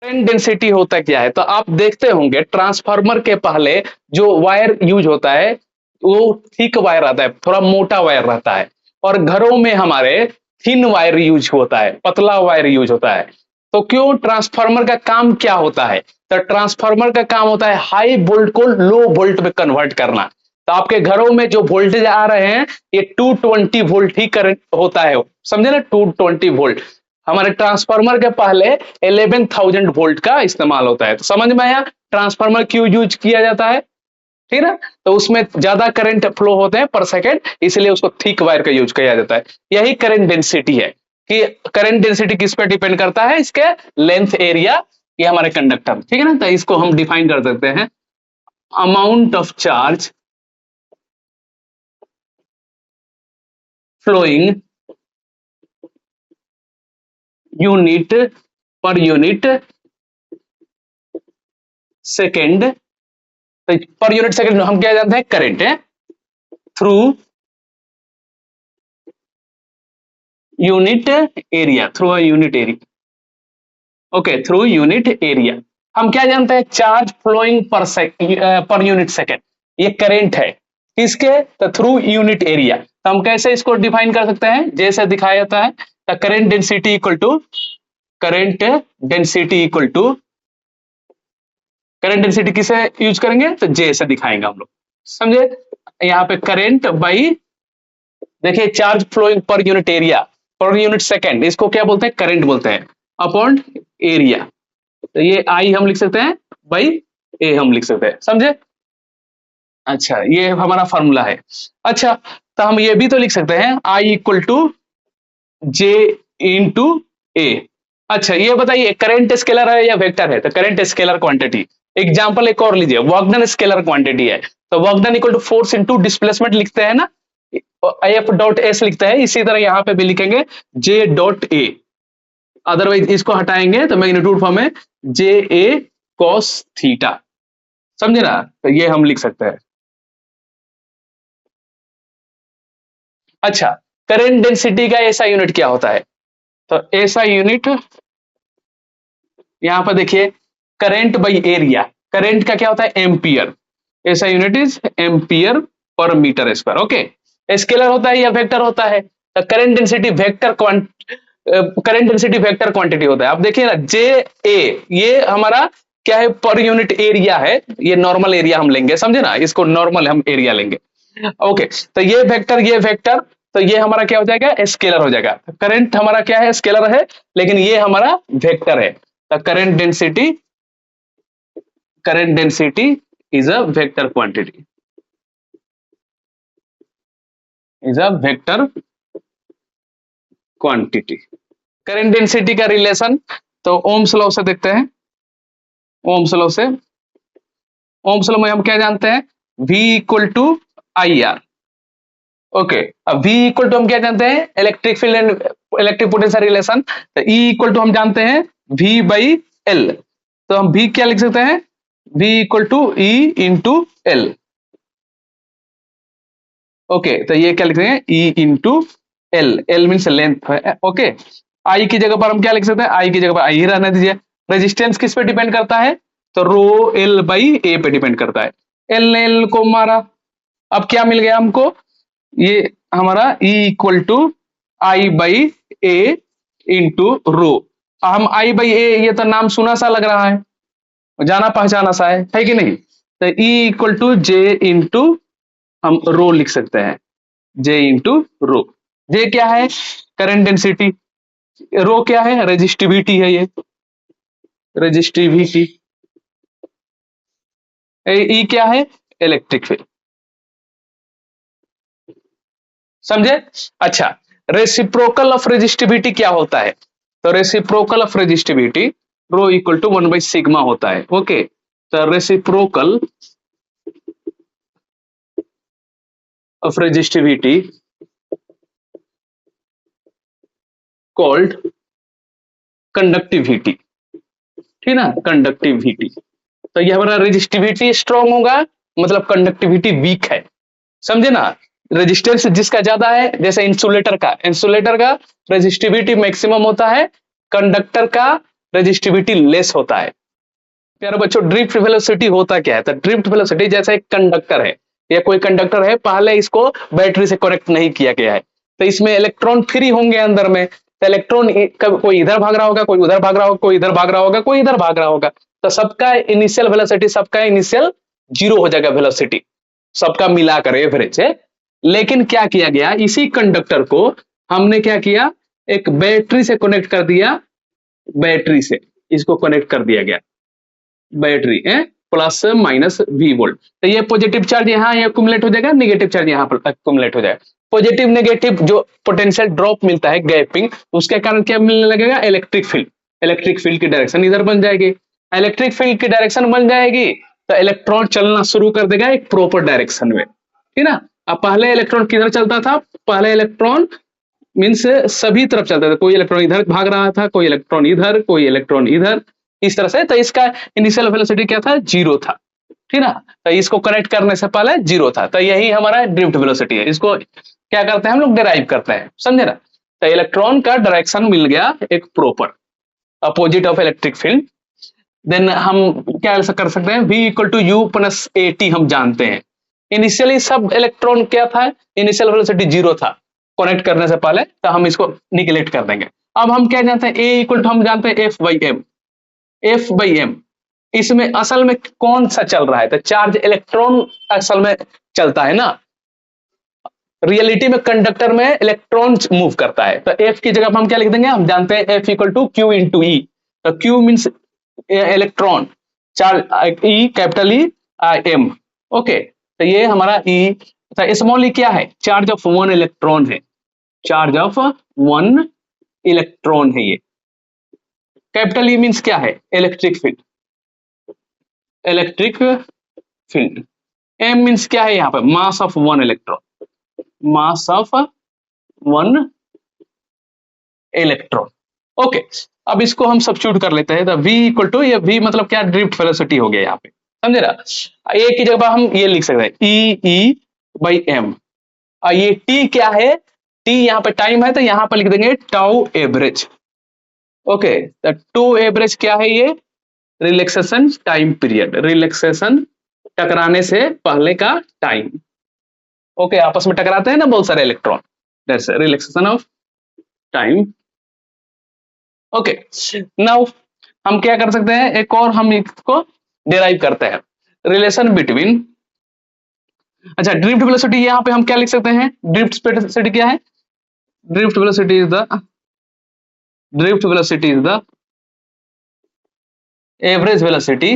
Current density होता क्या है, तो आप देखते होंगे ट्रांसफार्मर के पहले जो वायर यूज होता है वो थिक वायर आता है, थोड़ा मोटा वायर रहता है, और घरों में हमारे थिन वायर यूज होता है, पतला वायर यूज होता है। तो क्यों, ट्रांसफार्मर का काम क्या होता है, तो ट्रांसफार्मर का काम होता है हाई वोल्ट को लो वोल्ट में कन्वर्ट करना। तो आपके घरों में जो वोल्टेज आ रहे हैं ये 220 वोल्ट ही करंट होता है, समझे ना, 220 वोल्ट। हमारे ट्रांसफार्मर के पहले 11,000 वोल्ट का इस्तेमाल होता है। तो समझ में आया ट्रांसफार्मर क्यों यूज किया जाता है, ठीक है ना। तो उसमें ज्यादा करंट फ्लो होते हैं पर सेकेंड, इसलिए उसको थिक वायर का यूज किया जाता है। यही करंट डेंसिटी है कि करंट डेंसिटी किस पे डिपेंड करता है, इसके लेंथ एरिया, ये हमारे कंडक्टर, ठीक है ना। तो इसको हम डिफाइन कर सकते हैं, amount of charge flowing unit per unit second. Per unit second हम क्या जानते हैं, करंट है, through unit area, through unit area, okay, through unit area. हम क्या जानते हैं, charge flowing per unit second, ये करंट है किसके, तो थ्रू यूनिट एरिया। तो हम कैसे इसको डिफाइन कर सकते हैं, जैसे दिखाया जाता है, तो current density equal to, current density equal to, current density किसे यूज करेंगे, तो जे से दिखाएंगे हम लोग, समझे। यहाँ पे करंट बाई, देखिए charge flowing per unit area, per unit second, इसको क्या बोलते हैं, करंट बोलते हैं, अपॉन एरिया। तो ये आई हम लिख सकते हैं, बाई ए हम लिख सकते हैं, समझे। अच्छा, ये हमारा फॉर्मूला है। अच्छा, तो हम ये भी तो लिख सकते हैं, I equal to j into ए। अच्छा, ये बताइए करंट स्केलर है या वेक्टर है, तो करंट स्केलर क्वांटिटी। एग्जांपल एक और लीजिए, वर्क डन स्केलर क्वांटिटी है, तो work done equal to force into displacement लिखते हैं ना, एफ डॉट एस लिखते हैं, इसी तरह यहां पे भी लिखेंगे जे डॉट ए। अदरवाइज इसको हटाएंगे तो मैग्नीट्यूड फॉर्म है जे ए कॉस थीटा, समझे ना। तो ये हम लिख सकते हैं। अच्छा, करंट डेंसिटी का ऐसा यूनिट क्या होता है, तो ऐसा यूनिट यहां पर देखिए, करंट बाई एरिया, करंट का क्या होता है, एम्पियर, ऐसा unit is ampere per metre square, okay. Scalar होता है या वेक्टर होता है, तो current density vector current density vector quantity होता है। आप देखिए ना, जे ए ये हमारा क्या है, पर यूनिट एरिया है, ये नॉर्मल एरिया हम लेंगे, समझे ना, इसको नॉर्मल हम एरिया लेंगे, ओके। तो ये वेक्टर, ये वेक्टर, तो ये हमारा क्या हो जाएगा, स्केलर हो जाएगा। करंट हमारा क्या है, स्केलर है, लेकिन ये हमारा वेक्टर है। तो current density is a vector quantity, is a vector quantity. Current density का रिलेशन, तो ओम्स लॉ से देखते हैं, ओम्स लॉ से, ओम्स लॉ में हम क्या जानते हैं, V equal to I r, okay. अब V इक्वल टू हम क्या जानते हैं, electric field and electric potential relation, तो E इक्वल टू हम जानते हैं V बाई एल। तो हम V क्या लिख सकते हैं, V equal to E into l, okay. तो ये क्या लिख रहे हैं, E into l, l means length है, ओके। आई की जगह पर हम क्या लिख सकते हैं, आई की जगह पर आई ही रहने दीजिए। रेजिस्टेंस किस पे डिपेंड करता है, तो रो एल बाई ए पे डिपेंड करता है। एल ने एल को मारा, अब क्या मिल गया हमको, ये हमारा E equal to I by a into rho. हम आई बाई ए, ये तो नाम सुना सा लग रहा है, जाना पहचाना सा है कि नहीं। तो E equal to j into, हम रो लिख सकते हैं, जे इंटू रो। जे क्या है, करंट डेंसिटी, रो क्या है, रेजिस्टिविटी है, ये रेजिस्टिविटी, ई क्या है, इलेक्ट्रिक फील्ड, समझे। अच्छा, रेसिप्रोकल ऑफ रेजिस्टिविटी क्या होता है, तो reciprocal of resistivity rho equal to 1 by sigma होता है, ओके। तो reciprocal of resistivity called conductivity, ठीक ना, कंडक्टिविटी। तो ये हमारा रेजिस्टिविटी स्ट्रांग होगा, मतलब कंडक्टिविटी वीक है, समझे ना। रेजिस्टेंस जिसका ज्यादा है, जैसे इंसुलेटर का, इंसुलेटर का रेजिस्टिविटी मैक्सिमम होता है, कंडक्टर का रेजिस्टिविटी लेस होता है। प्यारे बच्चों, ड्रिफ्ट वेलोसिटी होता क्या है? तो ड्रिफ्ट वेलोसिटी जैसे एक कंडक्टर है, या कोई कंडक्टर है, पहले इसको बैटरी से कनेक्ट नहीं किया गया है, तो इसमें इलेक्ट्रॉन फ्री होंगे अंदर में, तो इलेक्ट्रॉन कोई इधर भाग रहा होगा, कोई उधर भाग रहा होगा, कोई इधर भाग रहा होगा, कोई इधर भाग रहा होगा, तो सबका इनिशियल वेलोसिटी, सबका इनिशियल जीरो हो जाएगा वेलोसिटी, सबका मिलाकर एवरेज है। लेकिन क्या किया गया, इसी कंडक्टर को हमने क्या किया, एक बैटरी से कनेक्ट कर दिया, बैटरी से इसको कनेक्ट कर दिया गया, बैटरी है, प्लस माइनस वी वोल्ट। तो ये पॉजिटिव चार्ज यहाँ एक्युमुलेट हो जाएगा, नेगेटिव चार्ज यहाँ पर एक्युमुलेट हो जाएगा। पॉजिटिव नेगेटिव जो पोटेंशियल ड्रॉप मिलता है, गैपिंग, उसके कारण क्या मिलने लगेगा, इलेक्ट्रिक फील्ड। इलेक्ट्रिक फील्ड की डायरेक्शन इधर बन जाएगी, इलेक्ट्रिक फील्ड की डायरेक्शन बन जाएगी, तो इलेक्ट्रॉन चलना शुरू कर देगा एक प्रॉपर डायरेक्शन में, ठीक ना। अब पहले इलेक्ट्रॉन किधर चलता था, पहले इलेक्ट्रॉन मीन्स सभी तरफ चलता था, कोई इलेक्ट्रॉन इधर भाग रहा था, कोई इलेक्ट्रॉन इधर, कोई इलेक्ट्रॉन इधर, इस तरह से। तो इसका इनिशियल वेलोसिटी क्या था, जीरो था, ठीक ना। तो इसको कनेक्ट करने से पहले जीरो था, तो यही हमारा ड्रिफ्ट वेलोसिटी है। इसको क्या करते हैं हम लोग, डिराइव करते हैं, समझे ना। तो इलेक्ट्रॉन का डायरेक्शन मिल गया एक proper, opposite of electric field. Then हम क्या कर सकते हैं, v equal to u plus a t हम जानते हैं। इनिशियली सब इलेक्ट्रॉन क्या था, इनिशियल वेलोसिटी जीरो था कनेक्ट करने से पहले, तो हम इसको निगलेक्ट कर देंगे। अब हम क्या जानते हैं, ए इक्वल टू हम जानते हैं f by m, f by m. इसमें असल में कौन सा चल रहा है, तो चार्ज इलेक्ट्रॉन असल में चलता है ना, रियलिटी में कंडक्टर में इलेक्ट्रॉन मूव करता है। तो एफ की जगह पर हम क्या लिख देंगे, हम जानते हैं F equal to Q into E. तो Q means electron, charge E capital E M, okay. तो ये हमारा ई, तो स्मॉल ई क्या है, चार्ज ऑफ वन इलेक्ट्रॉन है, चार्ज ऑफ वन इलेक्ट्रॉन है ये। कैपिटल ई मीन्स क्या है, electric field, electric field. M means क्या है यहाँ पे, mass of one electron, mass of one electron, okay. अब इसको हम सब्स्टिट्यूट कर लेते हैं, तो v इक्वल टू, ये v मतलब क्या, ड्रिफ्ट वेलोसिटी हो गया यहाँ पे, समझे ना। ए की जगह हम ये लिख सकते हैं ई बाई एम, और ये t क्या है, t यहाँ पे टाइम है, तो यहाँ पे लिख देंगे टाउ एवरेज, ओके। तो टू एवरेज क्या है, ये रिलैक्सेशन टाइम पीरियड, रिलैक्सेशन टकराने से पहले का टाइम, ओके। आपस में टकराते हैं ना बहुत सारे electron, that's relaxation of time, okay. Now हम क्या कर सकते हैं, एक और हम इसको डिराइव करते हैं, रिलेशन बिटवीन, अच्छा ड्रिफ्ट वेलोसिटी यहाँ पे हम क्या लिख सकते हैं, ड्रिफ्ट वेलोसिटी क्या है, drift velocity is the, drift velocity is the average velocity,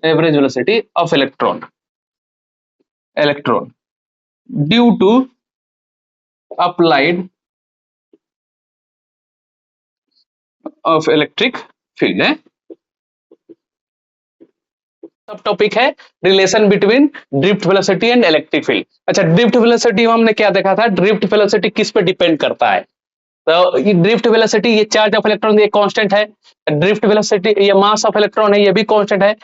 average velocity of electron, electron due to applied of electric field है। सब टॉपिक है relation between drift velocity and electric field. अच्छा drift velocity हमने क्या देखा था, drift velocity किस पे डिपेंड करता है, तो ये ड्रिफ्ट वेलोसिटी, ये चार्ज ऑफ इलेक्ट्रॉन ये कांस्टेंट है, ड्रिफ्ट वेलोसिटी ये मास ऑफ इलेक्ट्रॉन है, ये भी कांस्टेंट है,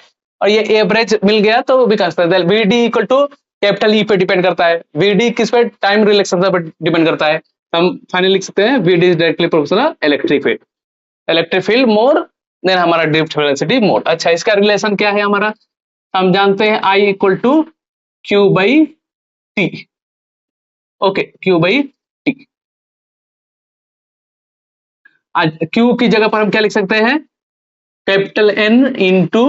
और ये एवरेज मिल गया तो वो भी कांस्टेंट है। V d equal to capital e पे डिपेंड करता है, वीडी किस पे, टाइम रिलैक्सेशन पे डिपेंड करता है। हम फाइनली लिख सकते हैं V D is directly proportional electric field, electric field more than हमारा ड्रिफ्ट वेलोसिटी मोर। अच्छा इसका रिलेशन क्या है हमारा, हम जानते हैं I equal to Q by T, okay Q by T. आज क्यू की जगह पर हम क्या लिख सकते हैं, capital N into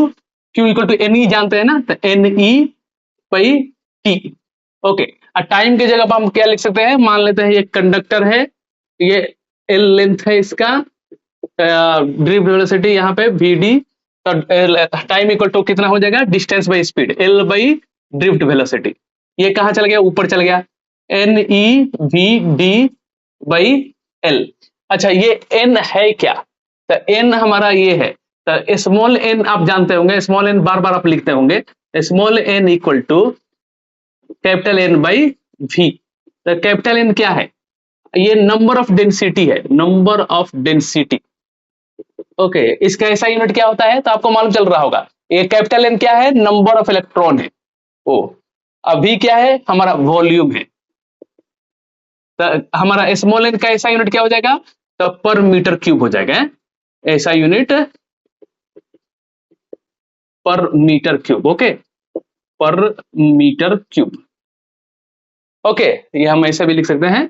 Q equal to N E जानते हैं ना, तो N E by T, okay. और टाइम की जगह पर हम क्या लिख सकते हैं, मान लेते हैं ये कंडक्टर है, ये एल लेंथ है इसका, ड्रिफ्ट वेलोसिटी यहाँ पे वी डी, तो टाइम इक्वल टू कितना हो जाएगा, distance by speed, l by drift velocity. ये कहाँ चल गया, ऊपर चल गया, N e v d by l. अच्छा ये एन है क्या, तो एन हमारा ये है, तो स्मॉल एन आप जानते होंगे, स्मॉल एन बार बार आप लिखते होंगे, small n equal to capital n by v. तो कैपिटल एन क्या है, ये नंबर ऑफ डेंसिटी है, नंबर ऑफ डेंसिटी, ओके। इसका ऐसा यूनिट क्या होता है, तो आपको मालूम चल रहा होगा, ये कैपिटल एन क्या है, नंबर ऑफ इलेक्ट्रॉन है, ओ। अभी क्या है हमारा वॉल्यूम है, तो हमारा स्मॉल एन का ऐसा यूनिट क्या हो जाएगा, तो पर मीटर क्यूब हो जाएगा, ऐसा यूनिट पर मीटर क्यूब। ओके, पर मीटर क्यूब। ओके, ये हम ऐसे भी लिख सकते हैं,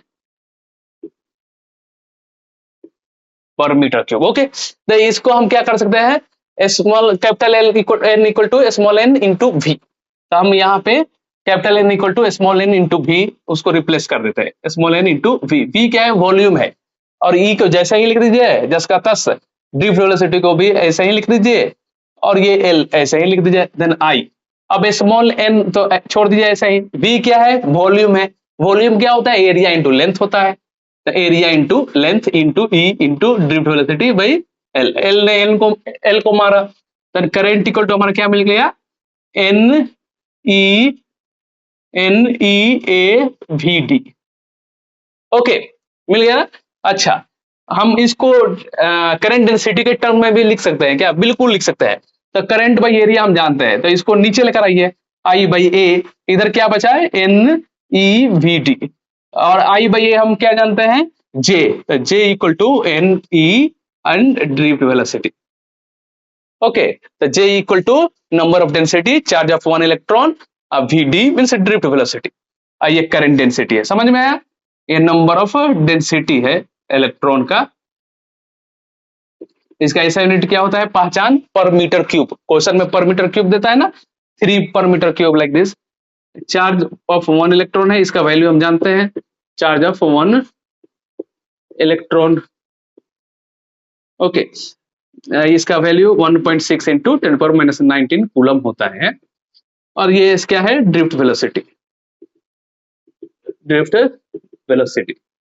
पर मीटर क्यूब। ओके, तो इसको हम क्या कर सकते हैं, small capital n equal to small n into v. तो हम यहाँ पे capital n equal to small n into v उसको रिप्लेस कर देते हैं, small n into v. V क्या है, वॉल्यूम है, और ई को जैसा ही लिख दीजिए जस का तस, ड्रिफ्ट वेलोसिटी को भी ऐसे ही लिख दीजिए, और ये एल ऐसे ही लिख दीजिए, देन आई। अब स्मॉल एन तो छोड़ दीजिए ऐसे ही। वी क्या है, वॉल्यूम है। वॉल्यूम क्या होता है, एरिया इंटू लेंथ होता है। तो area into length into E into drift velocity by L. L ने एल को मारा, तो करंट इक्वल टू हमारा क्या मिल गया, N E A V D. Okay, मिल गया ना। अच्छा, हम इसको करंट डेंसिटी के टर्म में भी लिख सकते हैं क्या, बिल्कुल लिख सकते हैं। तो करंट बाई एरिया हम जानते हैं, तो इसको नीचे लेकर आइए, आई बाई ए, इधर क्या बचा है, एन ई वी डी, और आई बाई ए हम क्या जानते हैं, जे। तो J equal to N E and drift velocity. Okay, तो J equal to number of density charge of one electron, V D means drift velocity. ये करंट डेंसिटी है, समझ में आया। ये नंबर ऑफ डेंसिटी है इलेक्ट्रॉन का। इसका ऐसा यूनिट क्या होता है, पहचान, पर मीटर क्यूब। क्वेश्चन में पर मीटर क्यूब देता है ना, 3 पर meter cube like this. Charge of one electron है, इसका वैल्यू हम जानते हैं, charge of one electron. Okay, इसका वैल्यू 1.6 इंटू 10⁻⁻19 कूलम होता है। और ये क्या है, ड्रिफ्ट वेलोसिटी, ड्रिफ्ट वेलोसिटी।